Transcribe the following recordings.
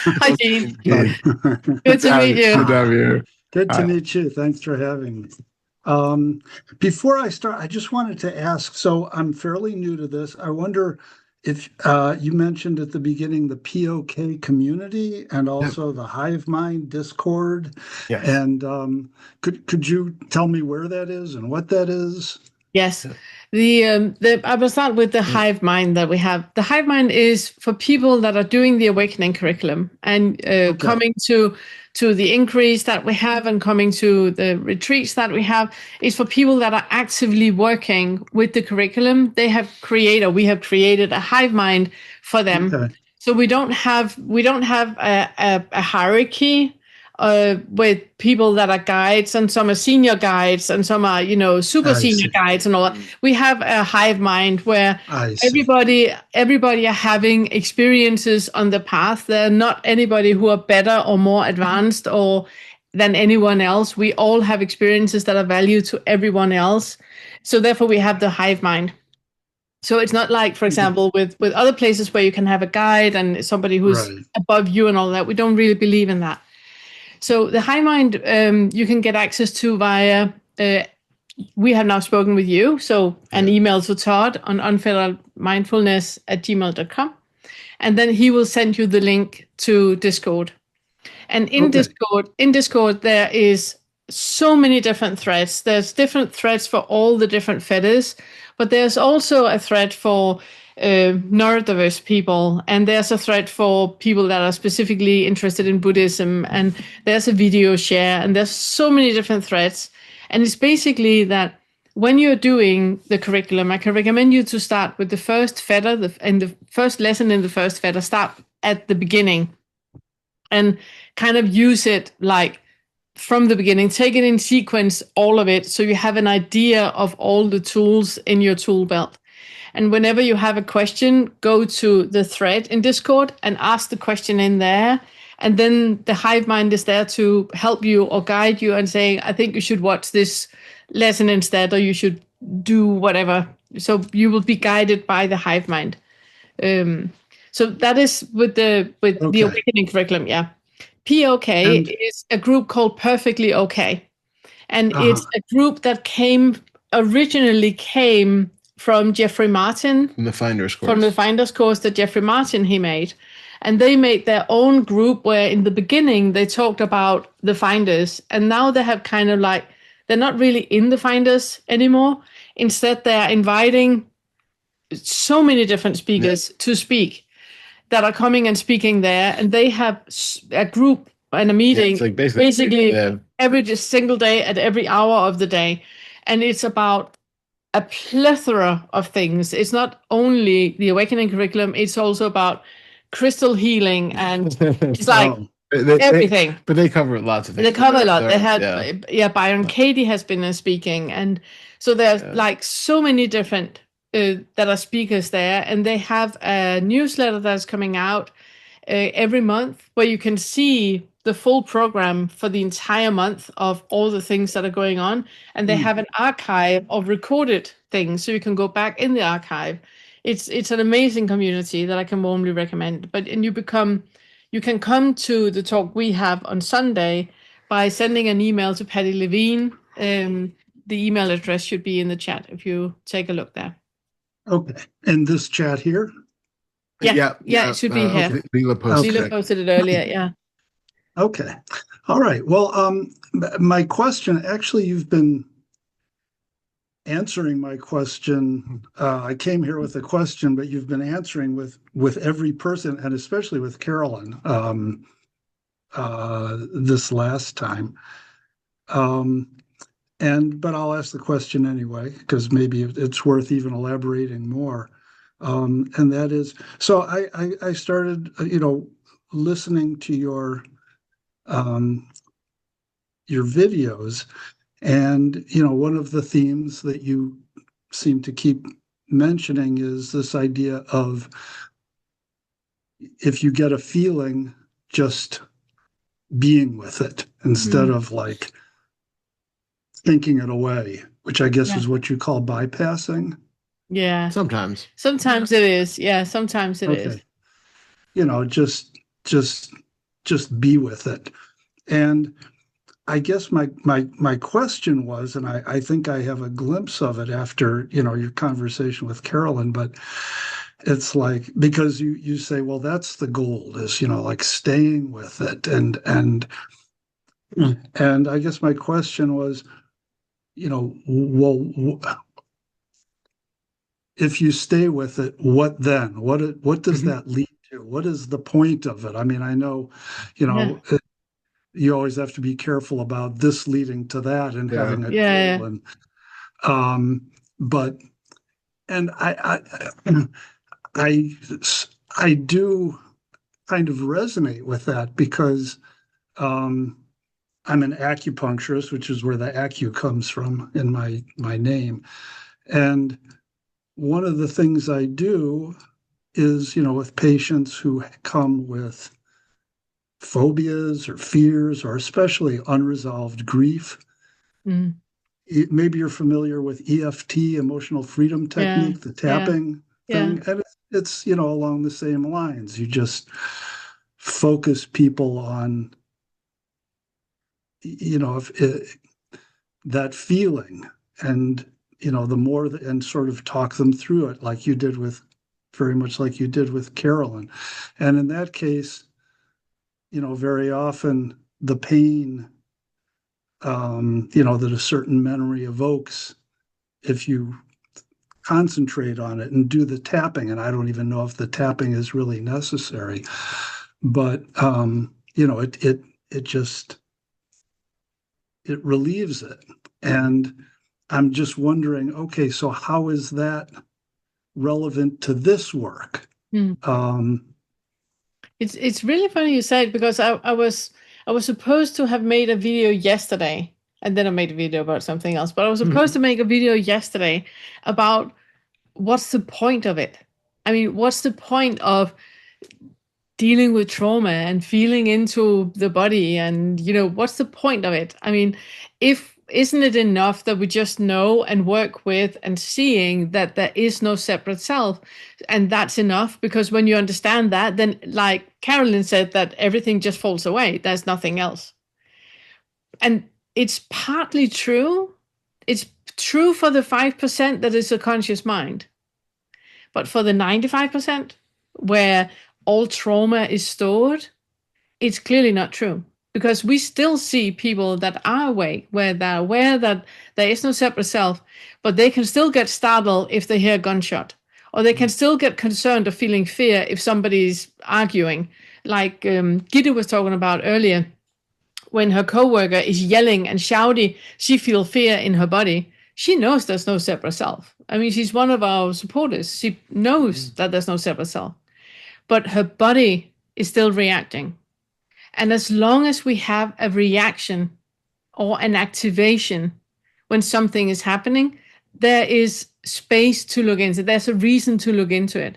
Hi, Gene. Hey, Good to meet good to you. have you here. Good to Hi. meet you. Thanks for having me. Um, Before I start, I just wanted to ask, so I'm fairly new to this. I wonder if you mentioned at the beginning the POK community and Yep. also the Hive Mind Discord. Yes. And could you tell me where that is and what that is? Yes. Yep. The I will start with the Hive Mind that we have. The Hive Mind is for people that are doing the awakening curriculum and Okay. coming to the increase that we have and coming to the retreats that we have is for people that are actively working with the curriculum. We have created a Hive Mind for them. Okay. So we don't have a hierarchy with people that are guides, and some are senior guides, and some are super I senior see. guides and all that. We have a hive mind where I see. everybody are having experiences on the path. There are not anybody who are better or more advanced or than anyone else. We all have experiences that are value to everyone else. So therefore we have the hive mind. So it's not like, for example, with other places where you can have a guide and somebody who's Right. above you and all that. We don't really believe in that. So the High Mind, you can get access to via. We have now spoken with you, so an Yeah. email to Todd on unfetteredmindfulness@gmail.com, and then he will send you the link to Discord. And Okay. In Discord, there is so many different threads. There's different threads for all the different fetters, but there's also a thread for neurodiverse people, and there's a thread for people that are specifically interested in Buddhism, and there's a video share, and there's so many different threads. And it's basically that when you're doing the curriculum, I can recommend you to start with the first fetter, and the first lesson in the first fetter. Start at the beginning and kind of use it like from the beginning, take it in sequence, all of it, so you have an idea of all the tools in your tool belt. And whenever you have a question, go to the thread in Discord and ask the question in there. And then the hive mind is there to help you or guide you and say, I think you should watch this lesson instead, or you should do whatever. So you will be guided by the hive mind. Um, so that is with the Okay. awakening curriculum, yeah. POK And is a group called Perfectly Okay, and it's uh-huh. a group that originally came from Jeffrey Martin, From the Finder's from the course. Finder's course that Jeffrey Martin he made. And they made their own group where in the beginning they talked about the Finders, and now they have kind of like, they're not really in the Finders anymore. Instead, they're inviting so many different Yeah. speakers to speak that are coming and speaking there, and they have a group and a Yeah. meeting It's like basically, basically yeah. every single day at every hour of the day, and it's about a plethora of things. It's not only the awakening curriculum; it's also about crystal healing, and it's like Oh, everything. But they cover lots of They things. cover a lot. They Yeah. had, yeah, Byron Katie has been speaking, and so there's Yeah. like so many different that are speakers there, and they have a newsletter that's coming out every month where you can see the full program for the entire month of all the things that are going on, and they hmm. have an archive of recorded things, so you can go back in the archive. It's an amazing community that I can warmly recommend. But and you can come to the talk we have on Sunday by sending an email to Patty Levine. The email address should be in the chat if you take a look there. Okay. And this chat here? Yeah, Yeah. yeah, it Yeah. should be here. Leela posted Leela Okay. it. posted it earlier. Yeah. Okay. All right. Well, my question, actually, you've been answering my question. I came here with a question, but you've been answering with every person, and especially with Carolyn, this last time. Um, but I'll ask the question anyway, because maybe it's worth even elaborating more. And that is, so I started, listening to um, your videos, and one of the themes that you seem to keep mentioning is this idea of if you get a feeling, just being with it instead Mhm. of like thinking it away, which I guess Yeah. is what you call bypassing. Yeah. Sometimes. Sometimes it is. Yeah, sometimes it is. Okay. You know, just just be with it. And I guess my question was, and I think I have a glimpse of it after, your conversation with Carolyn, but it's like, because you say, well, that's the goal, is, like staying with it. And I guess my question was, well, if you stay with it, what then? What does that lead to? What is the point of it? I mean, I know, you always have to be careful about this leading to that and having a goal. And but and I do kind of resonate with that, because I'm an acupuncturist, which is where the acu comes from in my name. And one of the things I do is, with patients who come with phobias or fears, or especially unresolved grief. Maybe you're familiar with EFT, emotional freedom technique, the tapping thing. And it's along the same lines. You just focus people on, that feeling, and, the more, and sort of talk them through it, very much like you did with Carolyn. And in that case, very often the pain, that a certain memory evokes, if you concentrate on it and do the tapping, and I don't even know if the tapping is really necessary, but, it relieves it. And I'm just wondering, okay, so how is that relevant to this work? It's really funny you say it, because I was supposed to have made a video yesterday, and then I made a video about something else, but I was supposed to make a video yesterday about what's the point of it. I mean, what's the point of dealing with trauma and feeling into the body, and what's the point of it? I mean, isn't it enough that we just know and work with and seeing that there is no separate self, and that's enough? Because when you understand that, then, like Carolyn said, that everything just falls away. There's nothing else. And it's partly true. It's true for the 5% that is a conscious mind, but for the 95% where all trauma is stored, it's clearly not true. Because we still see people that are awake, where they're aware that there is no separate self, but they can still get startled if they hear a gunshot, or they can still get concerned or feeling fear if somebody's arguing. Like Gitte was talking about earlier, when her coworker is yelling and shouting, she feels fear in her body. She knows there's no separate self. I mean, she's one of our supporters. She knows that there's no separate self, but her body is still reacting. And as long as we have a reaction or an activation when something is happening, there is space to look into. There's a reason to look into it.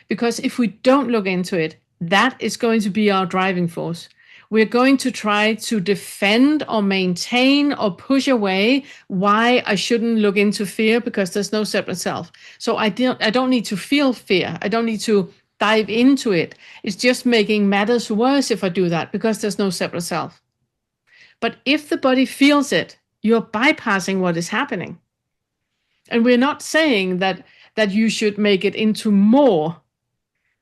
Because if we don't look into it, that is going to be our driving force. We're going to try to defend or maintain or push away why I shouldn't look into fear, because there's no separate self. So I don't need to feel fear. I don't need to dive into it. It's just making matters worse if I do that, because there's no separate self. But if the body feels it, you're bypassing what is happening. And we're not saying that you should make it into more,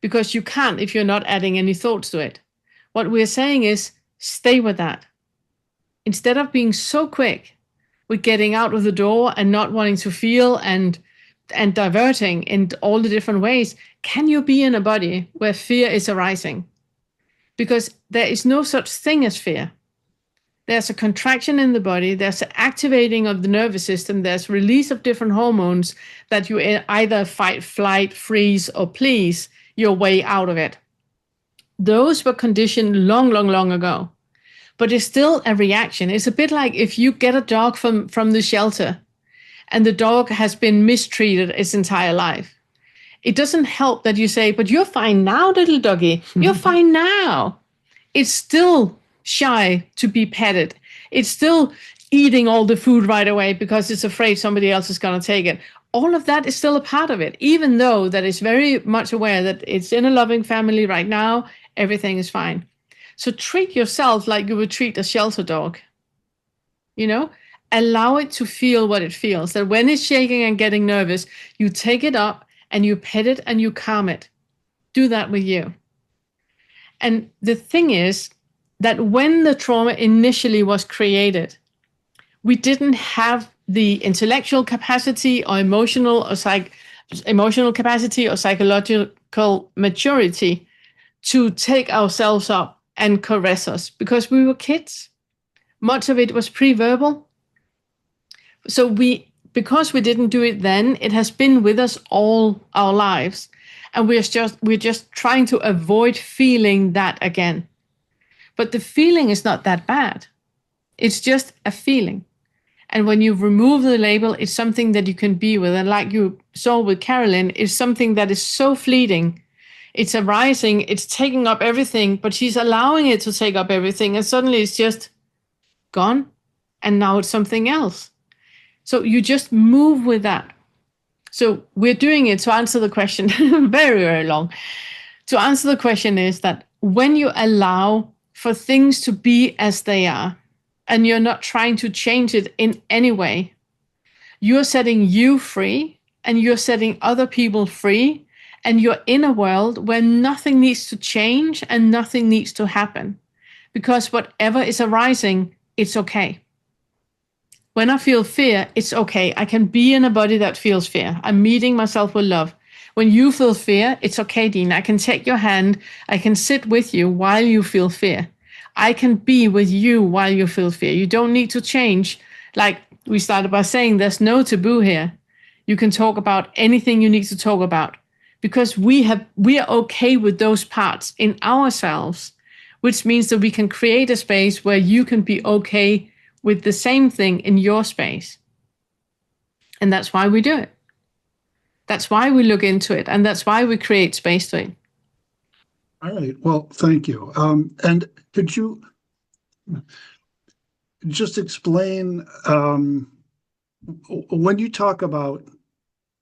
because you can't if you're not adding any thoughts to it. What we're saying is, stay with that. Instead of being so quick with getting out of the door and not wanting to feel and diverting in all the different ways, can you be in a body where fear is arising? Because there is no such thing as fear. There's a contraction in the body, there's an activating of the nervous system, there's release of different hormones that you either fight, flight, freeze, or please your way out of it. Those were conditioned long, long, long ago. But it's still a reaction. It's a bit like if you get a dog from the shelter and the dog has been mistreated its entire life. It doesn't help that you say, but you're fine now, little doggy. You're fine now. It's still shy to be petted. It's still eating all the food right away because it's afraid somebody else is going to take it. All of that is still a part of it, even though that is very much aware that it's in a loving family right now, everything is fine. So treat yourself like you would treat a shelter dog. Allow it to feel what it feels. That when it's shaking and getting nervous, you take it up and you pet it and you calm it. Do that with you. And the thing is that when the trauma initially was created, we didn't have the intellectual capacity or emotional capacity or psychological maturity to take ourselves up and caress us because we were kids. Much of it was pre-verbal. So because we didn't do it then, it has been with us all our lives. And we're just trying to avoid feeling that again. But the feeling is not that bad. It's just a feeling. And when you remove the label, it's something that you can be with. And like you saw with Carolyn, it's something that is so fleeting. It's arising, it's taking up everything, but she's allowing it to take up everything. And suddenly it's just gone. And now it's something else. So you just move with that. So we're doing it to answer the question, very, very long. To answer the question is that when you allow for things to be as they are, and you're not trying to change it in any way, you're setting you free, and you're setting other people free, and you're in a world where nothing needs to change and nothing needs to happen. Because whatever is arising, it's okay. When I feel fear, it's okay. I can be in a body that feels fear. I'm meeting myself with love. When you feel fear, it's okay, Dean. I can take your hand. I can sit with you while you feel fear. I can be with you while you feel fear. You don't need to change. Like we started by saying, there's no taboo here. You can talk about anything you need to talk about because we are okay with those parts in ourselves, which means that we can create a space where you can be okay with the same thing in your space. And that's why we do it. That's why we look into it. And that's why we create space to it. All right. Well, thank you. And could you just explain when you talk about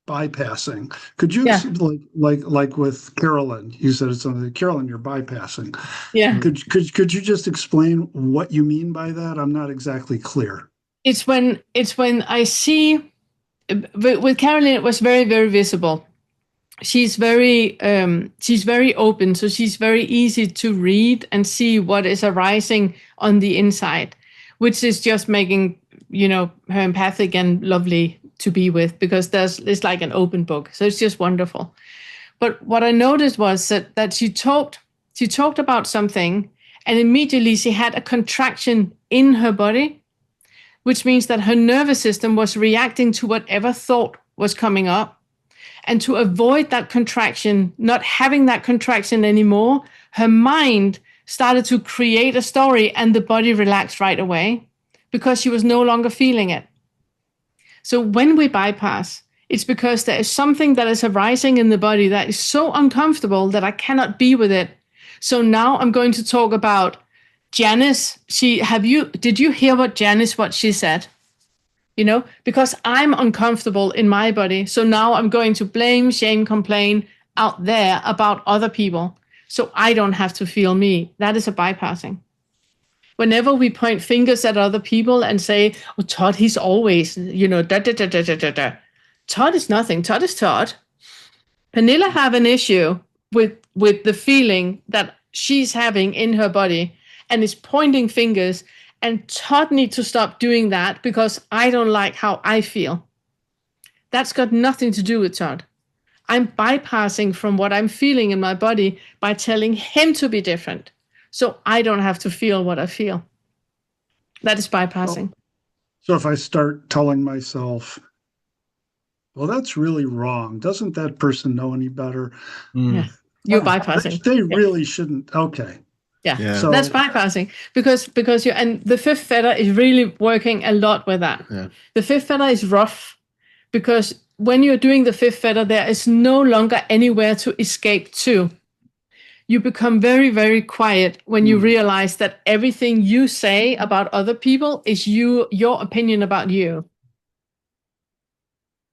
bypassing, could you like with Carolyn, you said it's something, Carolyn, you're bypassing. Yeah. Could you just explain what you mean by that? I'm not exactly clear. It's when I see with Carolyn, it was very, very visible. She's very open, so she's very easy to read and see what is arising on the inside, which is just making her empathic and lovely to be with because it's like an open book. So it's just wonderful. But what I noticed was that she talked about something and immediately she had a contraction in her body, which means that her nervous system was reacting to whatever thought was coming up. And to avoid that contraction, not having that contraction anymore, her mind started to create a story and the body relaxed right away because she was no longer feeling it. So when we bypass, it's because there is something that is arising in the body that is so uncomfortable that I cannot be with it. So now I'm going to talk about Janice. Did you hear what she said? Because I'm uncomfortable in my body. So now I'm going to blame, shame, complain out there about other people. So I don't have to feel me. That is a bypassing. Whenever we point fingers at other people and say, oh, Todd, he's always, da. Todd is nothing. Todd is Todd. Pernilla have an issue with the feeling that she's having in her body and is pointing fingers. And Todd needs to stop doing that because I don't like how I feel. That's got nothing to do with Todd. I'm bypassing from what I'm feeling in my body by telling him to be different. So I don't have to feel what I feel. That is bypassing. So if I start telling myself, well, that's really wrong. Doesn't that person know any better? Yeah. You're bypassing. They really shouldn't. Okay. Yeah. So that's bypassing because and the fifth feather is really working a lot with that. Yeah. The fifth feather is rough because when you're doing the fifth feather, there is no longer anywhere to escape to. You become very, very quiet when you realize that everything you say about other people is your opinion about you.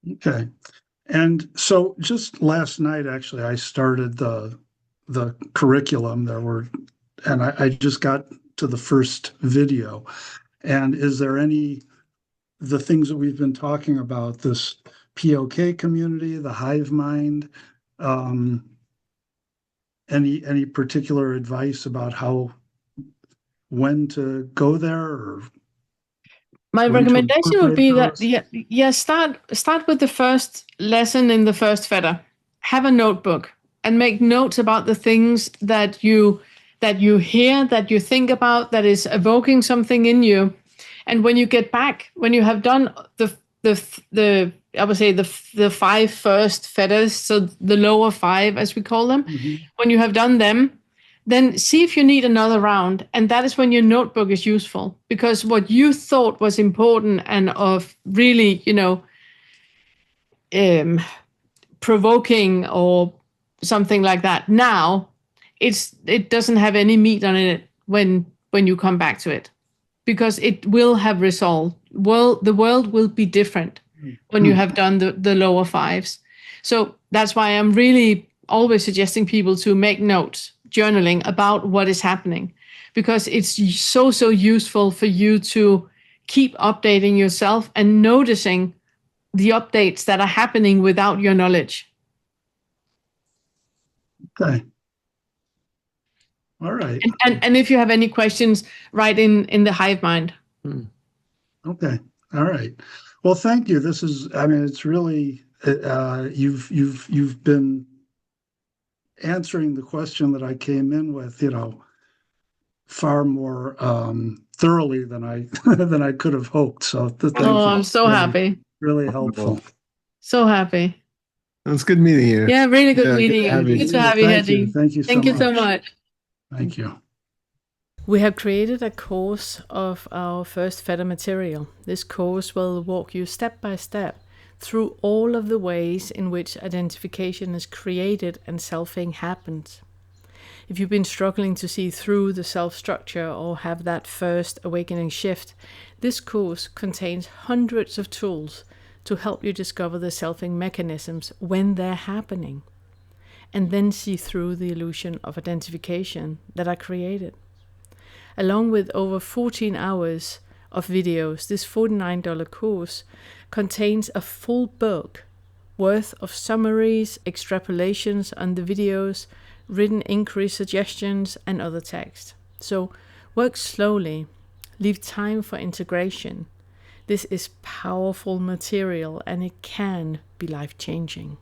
Okay. And so just last night, actually, I started the curriculum. There were and I just got to the first video. And is there the things that we've been talking about, this POK community, the Hive Mind, any particular advice about when to go there, or My when to recommendation would be that incorporate start with the first lesson in the first feather. Have a notebook and make notes about the things that you hear, that you think about, that is evoking something in you. And when you get back, when you have done I would say the 5 first feathers, so the lower 5 as we call them, when you have done them, then see if you need another round. And that is when your notebook is useful, because what you thought was important and of really, provoking or something like that, now it doesn't have any meat on it when you come back to it, because it will have resolved. The world will be different when you have done the lower 5s. So that's why I'm really always suggesting people to make notes, journaling about what is happening, because it's so useful for you to keep updating yourself and noticing the updates that are happening without your knowledge. Okay. All right. And if you have any questions, write in the Hive Mind. Okay. All right. Well, thank you. It's really, you've been answering the question that I came in with, far more thoroughly than I could have hoped. So thank you. I'm so happy. Really helpful. So happy. It was good meeting you. Yeah, really good meeting you. Good to have you, Hetty. Thank you so much. Thank you. We have created a course of our first feather material. This course will walk you step by step through all of the ways in which identification is created and selfing happens. If you've been struggling to see through the self-structure or have that first awakening shift, this course contains hundreds of tools to help you discover the selfing mechanisms when they're happening, and then see through the illusion of identification that are created. Along with over 14 hours of videos, this $49 course contains a full book worth of summaries, extrapolations on the videos, written inquiry suggestions, and other text. So work slowly, leave time for integration. This is powerful material and it can be life-changing.